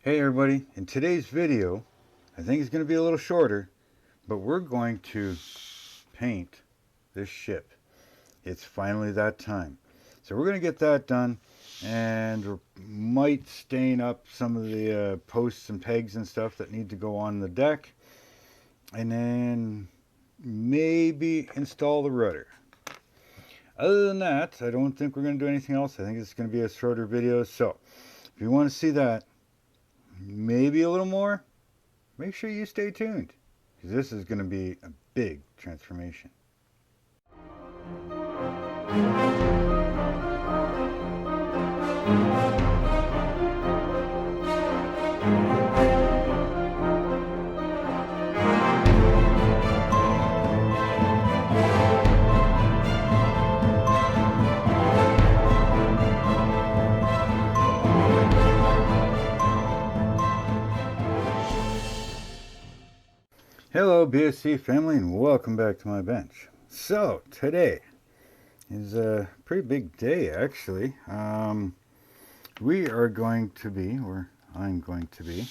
Hey everybody, in today's video, I think it's going to be a little shorter, but we're going to paint this ship. It's finally that time. So we're going to get that done, and we might stain up some of the posts and pegs and stuff that need to go on the deck, and then maybe install the rudder. Other than that, I don't think we're going to do anything else. I think it's going to be a shorter video, so if you want to see that, maybe a little more, make sure you stay tuned, because this is going to be a big transformation. Hello BSC family, and welcome back to my bench. So today is a pretty big day actually. We are going to be, or I'm going to be,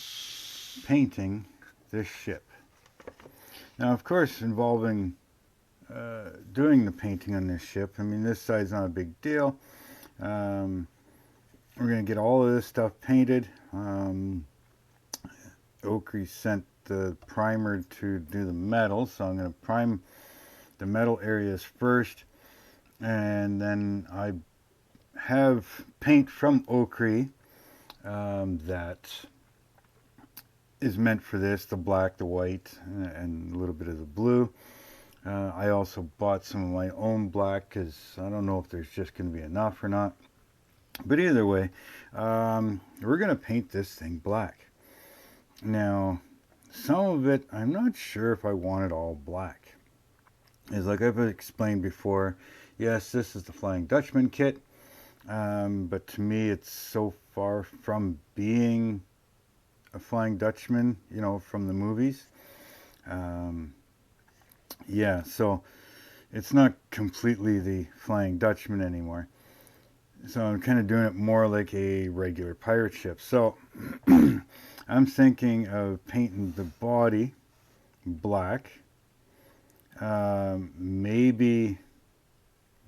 painting this ship. Now of course involving doing the painting on this ship, I mean this side's not a big deal. We're going to get all of this stuff painted. OcCre sent the primer to do the metal, so I'm going to prime the metal areas first, and then I have paint from OcCre that is meant for this, the black, the white, and a little bit of the blue. I also bought some of my own black because I don't know if there's just going to be enough or not, but either way, we're going to paint this thing black. Now some of it, I'm not sure if I want it all black. It's like I've explained before, yes, this is the Flying Dutchman kit, but to me it's so far from being a Flying Dutchman, you know, from the movies. Yeah, so it's not completely the Flying Dutchman anymore. So I'm kind of doing it more like a regular pirate ship. So I'm thinking of painting the body black, maybe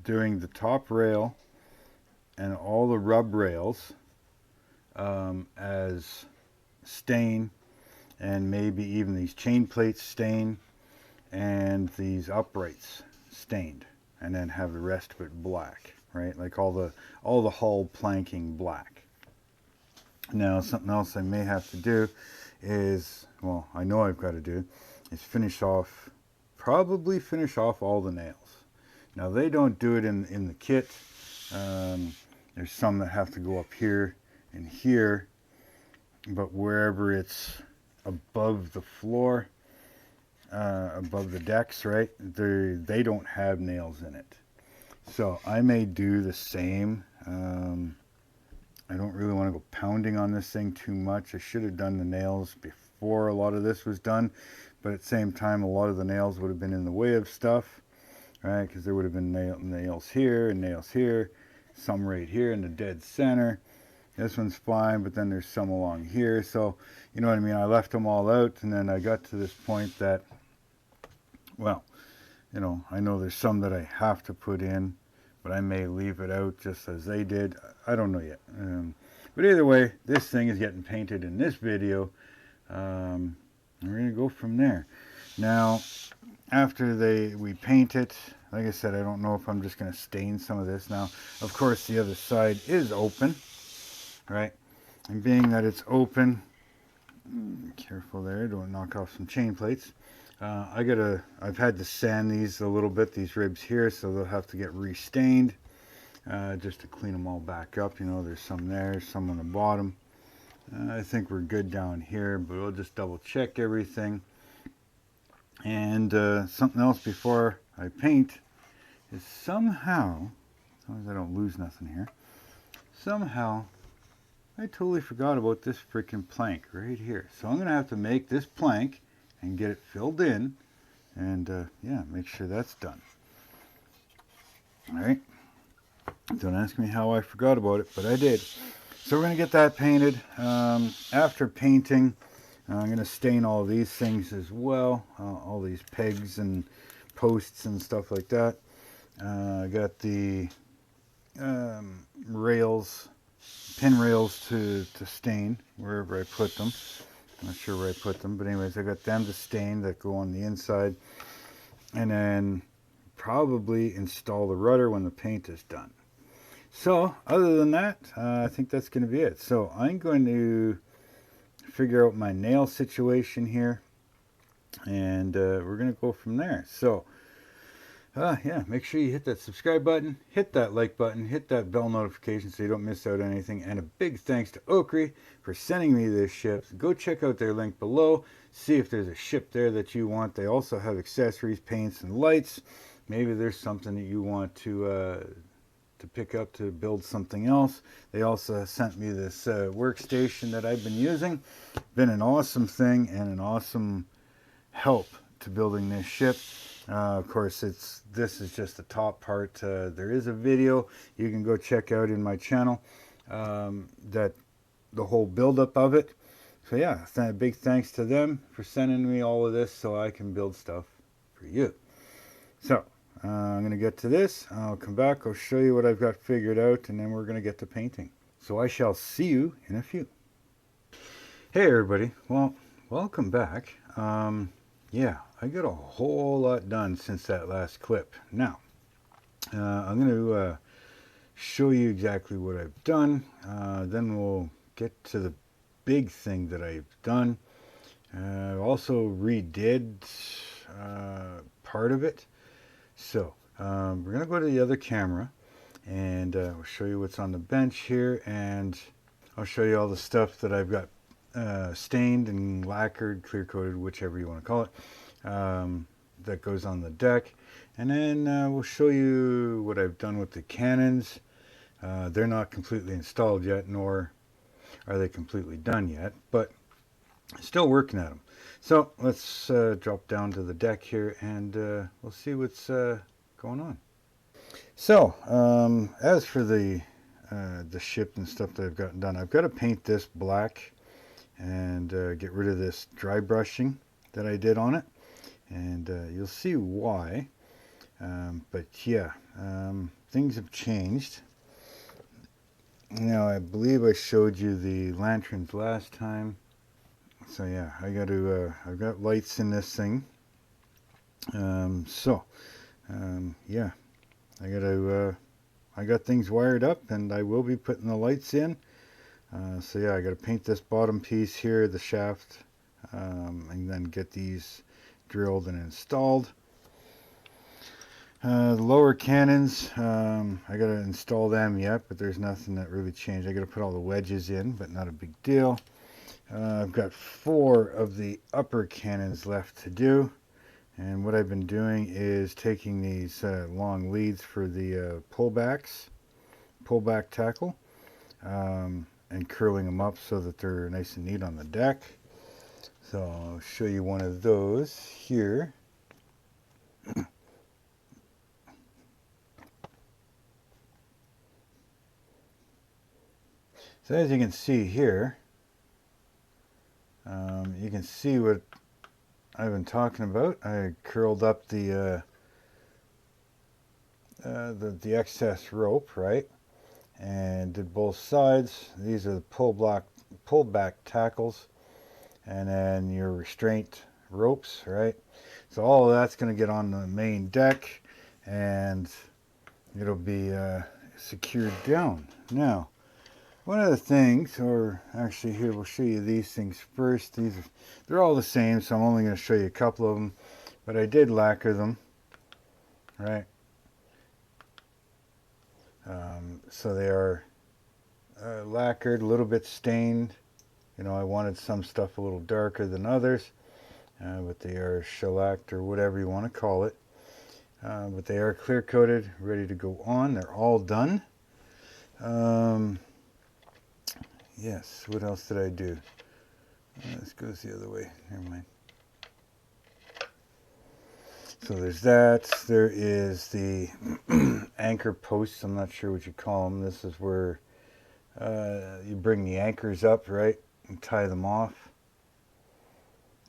doing the top rail and all the rub rails as stain, and maybe even these chain plates stain and these uprights stained, and then have the rest of it black, right? Like all the hull planking black. Now something else I may have to do is, well, I know I've got to do, is probably finish off all the nails. Now they don't do it in the kit. There's some that have to go up here and here, but wherever it's above the floor, above the decks, right, they don't have nails in it. So I may do the same. I don't really want to go pounding on this thing too much. I should have done the nails before a lot of this was done, but at the same time a lot of the nails would have been in the way of stuff, right? Because there would have been nails here and nails here, some right here in the dead center. This one's fine, but then there's some along here. So you know what I mean, I left them all out, and then I got to this point that, well, you know, I know there's some that I have to put in, but I may leave it out just as they did. I don't know yet. But either way, this thing is getting painted in this video. We're going to go from there. Now, after we paint it, like I said, I don't know if I'm just going to stain some of this. Now, of course, the other side is open, right? And being that it's open, careful there, don't knock off some chain plates. I've had to sand these a little bit, these ribs here, so they'll have to get restained, just to clean them all back up. You know, there's some there, some on the bottom. I think we're good down here, but we'll just double check everything. And something else before I paint is somehow, as long as I don't lose nothing here, somehow I totally forgot about this freaking plank right here. So I'm going to have to make this plank and get it filled in, and yeah, make sure that's done. All right, don't ask me how I forgot about it, but I did. So we're going to get that painted. After painting, I'm going to stain all these things as well, all these pegs and posts and stuff like that. I got the rails, pin rails to stain wherever I put them. I'm not sure where I put them, but anyways, I got them to stain that go on the inside. And then probably install the rudder when the paint is done. So other than that, I think that's going to be it. So I'm going to figure out my nail situation here, and we're going to go from there. So yeah, make sure you hit that subscribe button, hit that like button, hit that bell notification so you don't miss out on anything. And a big thanks to OcCre for sending me this ship. Go check out their link below, see if there's a ship there that you want. They also have accessories, paints, and lights. Maybe there's something that you want to pick up to build something else. They also sent me this workstation that I've been using. Been an awesome thing and an awesome help to building this ship. Of course, this is just the top part. There is a video you can go check out in my channel, that the whole buildup of it. So yeah, big thanks to them for sending me all of this so I can build stuff for you. So I'm going to get to this. I'll come back. I'll show you what I've got figured out, and then we're going to get to painting. So I shall see you in a few. Hey everybody. Well, welcome back. Yeah, I got a whole lot done since that last clip. Now, I'm going to show you exactly what I've done. Then we'll get to the big thing that I've done. I also redid part of it. So we're going to go to the other camera, and we'll show you what's on the bench here, and I'll show you all the stuff that I've got stained and lacquered, clear coated, whichever you want to call it, that goes on the deck. And then we'll show you what I've done with the cannons. They're not completely installed yet, nor are they completely done yet, but still working at them. So let's drop down to the deck here, and we'll see what's going on. So as for the ship and stuff that I've gotten done, I've got to paint this black and get rid of this dry brushing that I did on it, and you'll see why. But yeah, things have changed. Now I believe I showed you the lanterns last time. So yeah, I've got lights in this thing. Yeah, I got things wired up, and I will be putting the lights in. So yeah, I got to paint this bottom piece here, the shaft, and then get these drilled and installed. The lower cannons, I got to install them yet, but there's nothing that really changed. I got to put all the wedges in, but not a big deal. I've got 4 of the upper cannons left to do, and what I've been doing is taking these long leads for the pullback tackle, and curling them up so that they're nice and neat on the deck. So I'll show you one of those here. So as you can see here, you can see what I've been talking about. I curled up the excess rope, right, and did both sides. These are the pullback tackles, and then your restraint ropes, right? So all of that's going to get on the main deck, and it'll be secured down. Now, one of the things, or actually here we'll show you these things first. They're all the same, so I'm only going to show you a couple of them, but I did lacquer them, right? So they are lacquered, a little bit stained. You know, I wanted some stuff a little darker than others, but they are shellacked, or whatever you want to call it. But they are clear coated, ready to go on. They're all done. Yes, what else did I do? This goes the other way. Never mind. So there's that. There is the anchor posts. I'm not sure what you call them. This is where You bring the anchors up, right, and tie them off.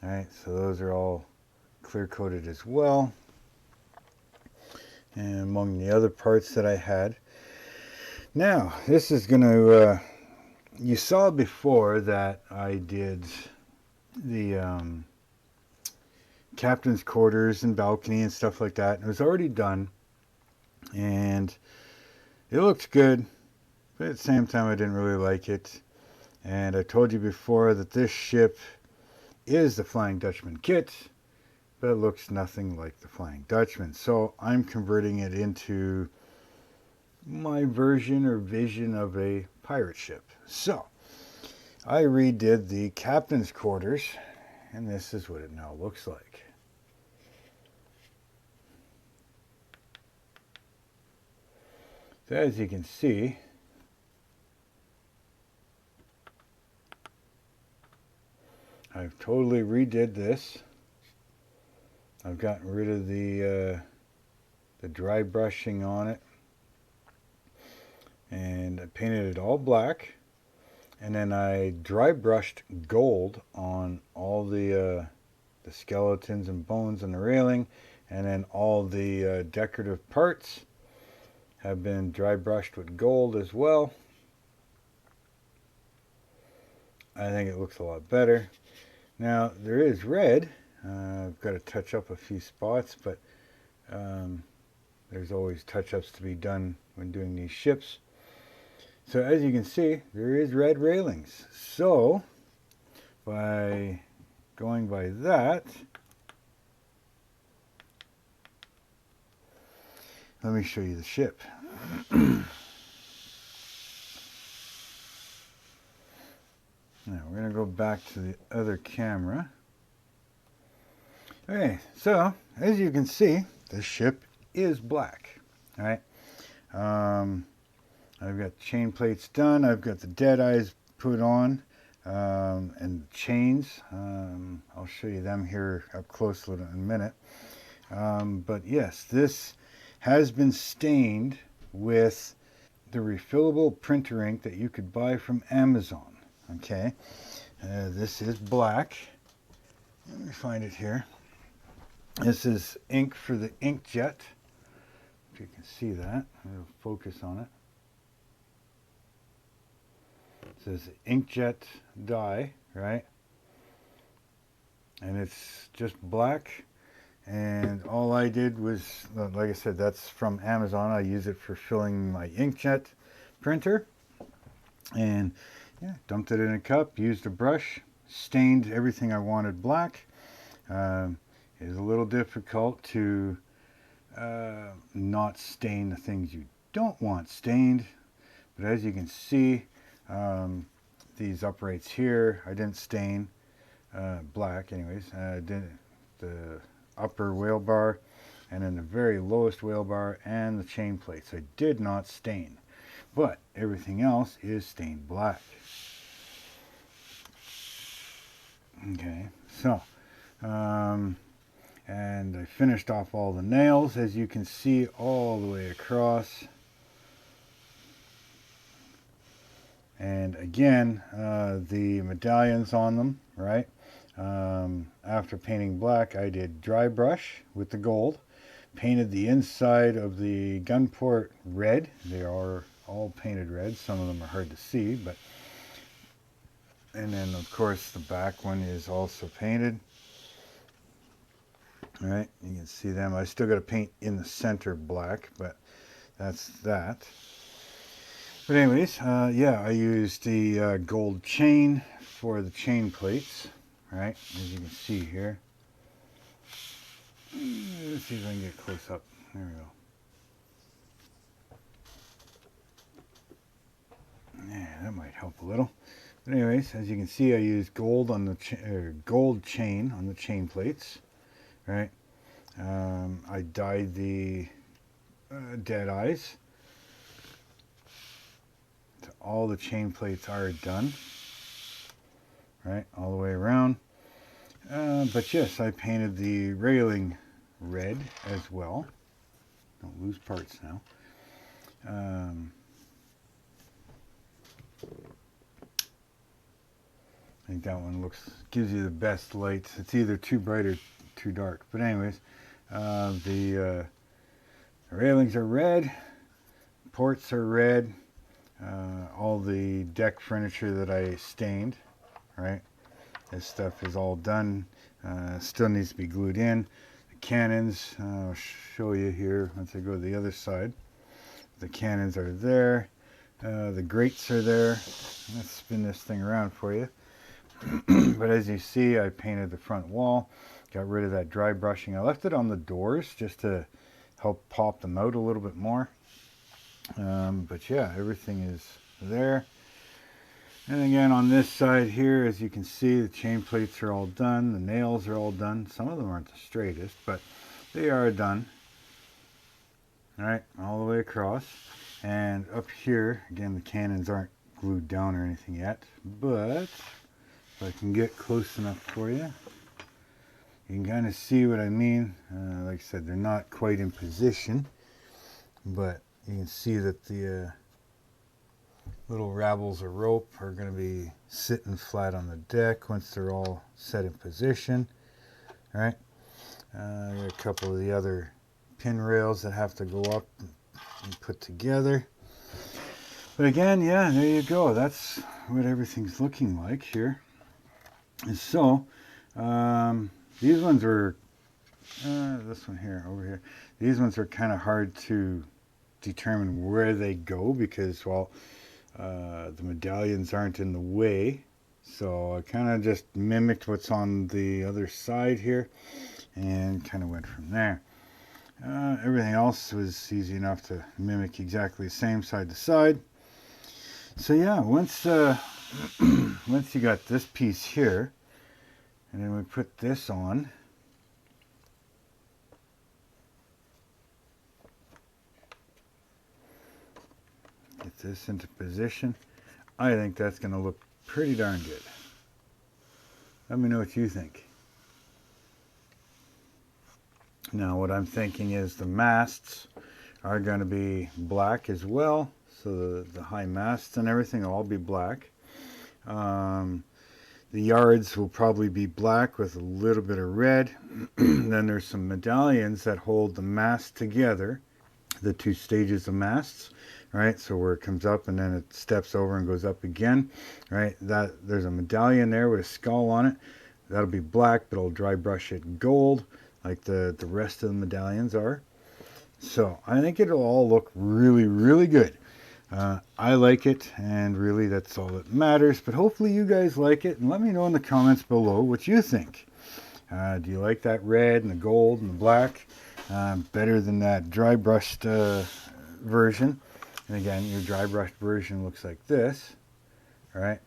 All right, so those are all clear coated as well. And among the other parts that I had. Now, this is going to, you saw before that I did the captain's quarters and balcony and stuff like that. It was already done, and it looked good, but at the same time I didn't really like it. And I told you before that this ship is the Flying Dutchman kit, but it looks nothing like the Flying Dutchman. So I'm converting it into my version or vision of a pirate ship. So I redid the captain's quarters, and this is what it now looks like. So as you can see, I've totally redid this. I've gotten rid of the dry brushing on it, and I painted it all black, and then I dry brushed gold on all the skeletons and bones and the railing, and then all the decorative parts have been dry brushed with gold as well. I think it looks a lot better. Now there is red. I've got to touch up a few spots, but there's always touch-ups to be done when doing these ships. So as you can see, there is red railings. So by going by that, let me show you the ship. Now we're going to go back to the other camera. Okay, so as you can see, the ship is black. All right. I've got chain plates done. I've got the dead eyes put on, and chains. I'll show you them here up close in a minute. But yes, this has been stained with the refillable printer ink that you could buy from Amazon. Okay, this is black. Let me find it here. This is ink for the inkjet. If you can see that, I'll focus on it. It says inkjet dye, right? And it's just black. And all I did was, like I said, that's from Amazon. I use it for filling my inkjet printer. And yeah, dumped it in a cup, used a brush, stained everything I wanted black. It is a little difficult to not stain the things you don't want stained, but as you can see, these uprights here I didn't stain black anyways. I did the upper whale bar and then the very lowest whale bar and the chain plates I did not stain, but everything else is stained black. Okay, so and I finished off all the nails, as you can see, all the way across. And again, the medallions on them, right? After painting black, I did dry brush with the gold, painted the inside of the gun port red. They are all painted red. Some of them are hard to see, but and then of course the back one is also painted. All right, you can see them. I still got to paint in the center black, but that's that. But anyways, yeah, I used the gold chain for the chain plates, right? As you can see here. Let's see if I can get close up. There we go. Yeah, that might help a little. But anyways, as you can see, I used gold on the gold chain on the chain plates, right? I dyed the dead eyes. So all the chain plates are done, right, all the way around. But yes, I painted the railing red as well. Don't lose parts now. I think that one gives you the best light. It's either too bright or too dark. But anyways, the railings are red, ports are red, all the deck furniture that I stained, right? This stuff is all done. Still needs to be glued in. The cannons, I'll show you here once I go to the other side. The cannons are there. The grates are there. Let's spin this thing around for you. But as you see, I painted the front wall, got rid of that dry brushing. I left it on the doors just to help pop them out a little bit more. But yeah, everything is there. And again, on this side here, as you can see, the chain plates are all done. The nails are all done. Some of them aren't the straightest, but they are done. All right, all the way across. And up here, again, the cannons aren't glued down or anything yet, but if I can get close enough for you, you can kind of see what I mean. Like I said, they're not quite in position, but you can see that the little rabbles of rope are going to be sitting flat on the deck once they're all set in position. All right, I got a couple of the other pin rails that have to go up and put together. But again, yeah, there you go. That's what everything's looking like here. And so, these ones are, this one here, over here, these ones are kind of hard to determine where they go because, well, the medallions aren't in the way. So I kind of just mimicked what's on the other side here and kind of went from there. Everything else was easy enough to mimic exactly the same side to side. So yeah, once once you got this piece here, and then we put this on, get this into position, I think that's going to look pretty darn good. Let me know what you think. Now what I'm thinking is the masts are going to be black as well. So the high masts and everything will all be black. The yards will probably be black with a little bit of red. Then there's some medallions that hold the mast together. The two stages of masts, right? So where it comes up and then it steps over and goes up again, right? There's a medallion there with a skull on it. That'll be black, but I'll dry brush it gold like the rest of the medallions are. So I think it'll all look really, really good. I like it, and really that's all that matters. But hopefully you guys like it, and let me know in the comments below what you think. Do you like that red and the gold and the black better than that dry brushed version? And again, your dry brushed version looks like this, right?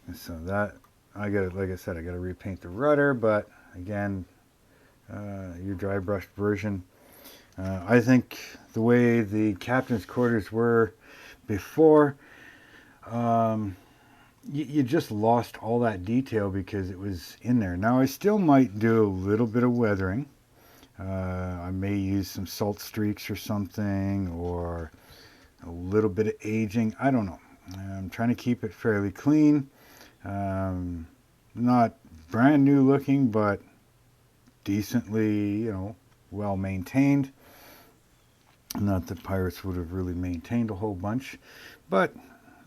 And so that, I got, like I said, I got to repaint the rudder, but again, your dry brushed version. I think the way the captain's quarters were before, you just lost all that detail because it was in there. Now I still might do a little bit of weathering. I may use some salt streaks or something, or a little bit of aging. I don't know. I'm trying to keep it fairly clean. Not brand new looking, but decently, you know, well maintained. Not that Pirates would have really maintained a whole bunch, but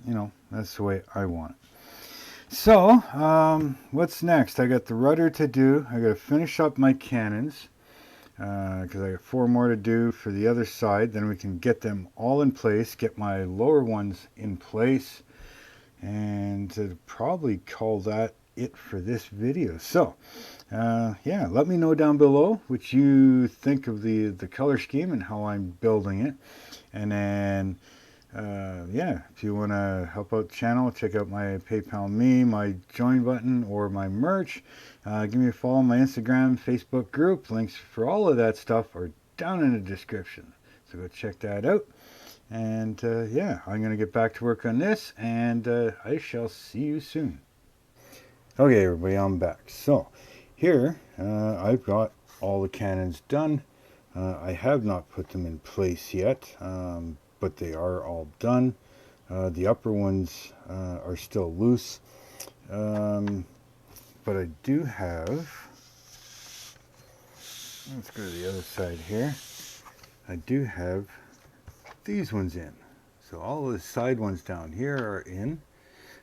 you know, that's the way I want it. So what's next? I got the rudder to do. I got to finish up my cannons because I got 4 more to do for the other side. Then we can get them all in place, get my lower ones in place, and probably call that it for this video. So yeah, let me know down below what you think of the color scheme and how I'm building it. And then yeah, if you want to help out the channel, check out my PayPal me, my join button, or my merch. Give me a follow on my Instagram, Facebook group. Links for all of that stuff are down in the description, so go check that out. And yeah, I'm going to get back to work on this, and I shall see you soon. Okay, everybody, I'm back. So here I've got all the cannons done. I have not put them in place yet, but they are all done. The upper ones are still loose, but I do have, let's go to the other side here, I do have these ones in. So all of the side ones down here are in.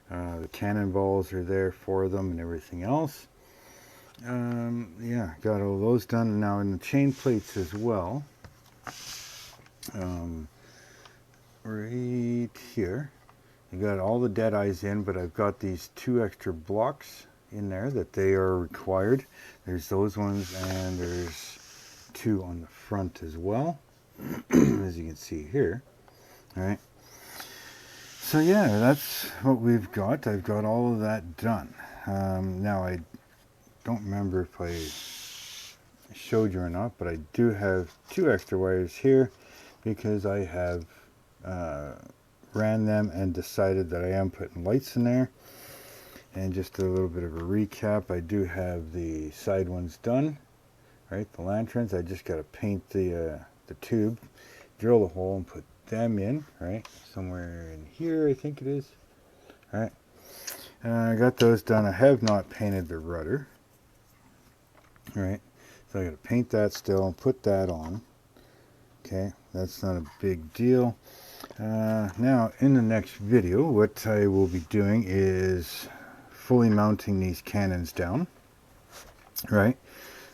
The cannonballs are there for them and everything else. Yeah, got all those done. Now in the chain plates as well, right here, you got all the dead eyes in, but I've got these 2 extra blocks in there that they are required. There's those ones, and there's 2 on the front as well, as you can see here. All right. So yeah, that's what we've got. I've got all of that done. Now I don't remember if I showed you or not, but I do have 2 extra wires here because I have ran them and decided that I am putting lights in there. And just a little bit of a recap, I do have the side ones done, right? The lanterns. I just got to paint the tube, drill the hole, and put them in, right? Somewhere in here, I think it is. All right. I got those done. I have not painted the rudder. All right. So I got to paint that still and put that on. Okay, that's not a big deal. Now, in the next video, what I will be doing is fully mounting these cannons down. Right.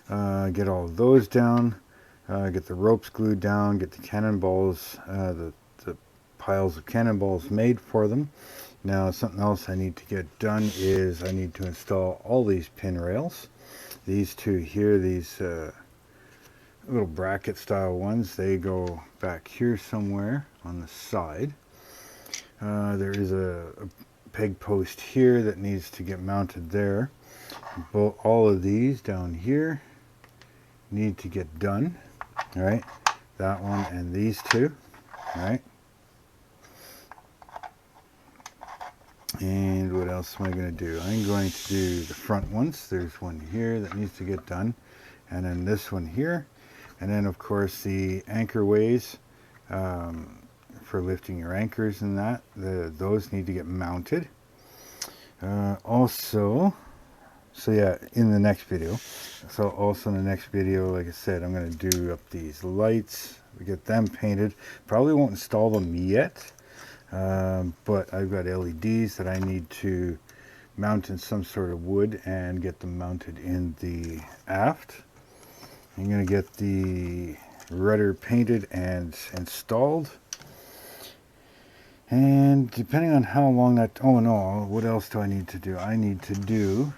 Get all of those down. Get the ropes glued down. Get the cannonballs, the piles of cannonballs made for them. Now, something else I need to get done is I need to install all these pin rails. These 2 here, these little bracket style ones, they go back here somewhere on the side. There is a peg post here that needs to get mounted there. But all of these down here need to get done. All right, that one and these 2. All right. And what else am I going to do? I'm going to do the front ones. There's one here that needs to get done, and then this one here, and then of course the anchor ways for lifting your anchors and that. Those need to get mounted. Also, so yeah, in the next video. So also in the next video, like I said, I'm going to do up these lights. We get them painted. Probably won't install them yet. But I've got LEDs that I need to mount in some sort of wood and get them mounted in the aft. I'm going to get the rudder painted and installed. And depending on how long that, oh no, what else do I need to do? I need to do,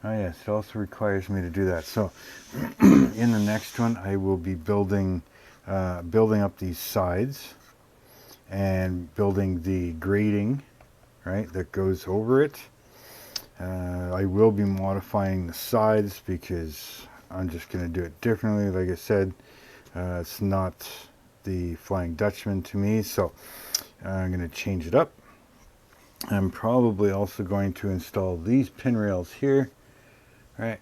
oh yes, it also requires me to do that. So in the next one, I will be building up these sides and building the grating, right, that goes over it. I will be modifying the sides because I'm just going to do it differently. Like I said, it's not the Flying Dutchman to me, so I'm going to change it up. I'm probably also going to install these pin rails here. Right,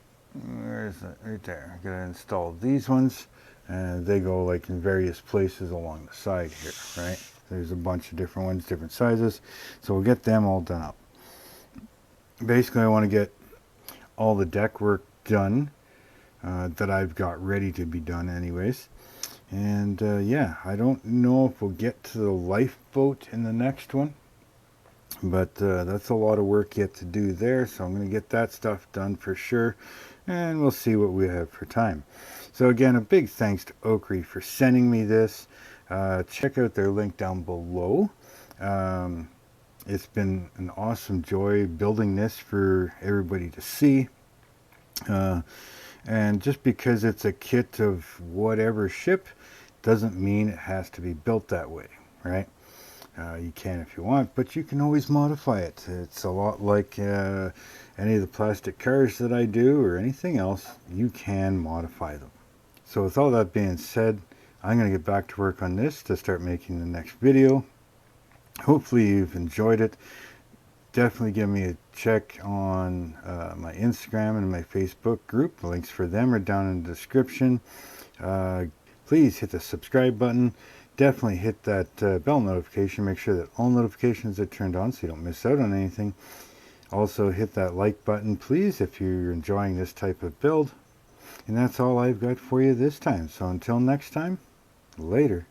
where is it? Right there. I'm going to install these ones, and they go like in various places along the side here, right? There's a bunch of different ones, different sizes. So we'll get them all done up. Basically, I want to get all the deck work done that I've got ready to be done anyways. And yeah, I don't know if we'll get to the lifeboat in the next one. But that's a lot of work yet to do there. So I'm going to get that stuff done for sure. And we'll see what we have for time. So again, a big thanks to OcCre for sending me this. Check out their link down below. It's been an awesome joy building this for everybody to see. And just because it's a kit of whatever ship doesn't mean it has to be built that way, right? You can if you want, but you can always modify it. It's a lot like any of the plastic cars that I do or anything else. You can modify them. So with all that being said, I'm going to get back to work on this to start making the next video. Hopefully you've enjoyed it. Definitely give me a check on my Instagram and my Facebook group. The links for them are down in the description. Please hit the subscribe button. definitely hit that bell notification. Make sure that all notifications are turned on so you don't miss out on anything. Also hit that like button, please, if you're enjoying this type of build. And that's all I've got for you this time. So until next time, later.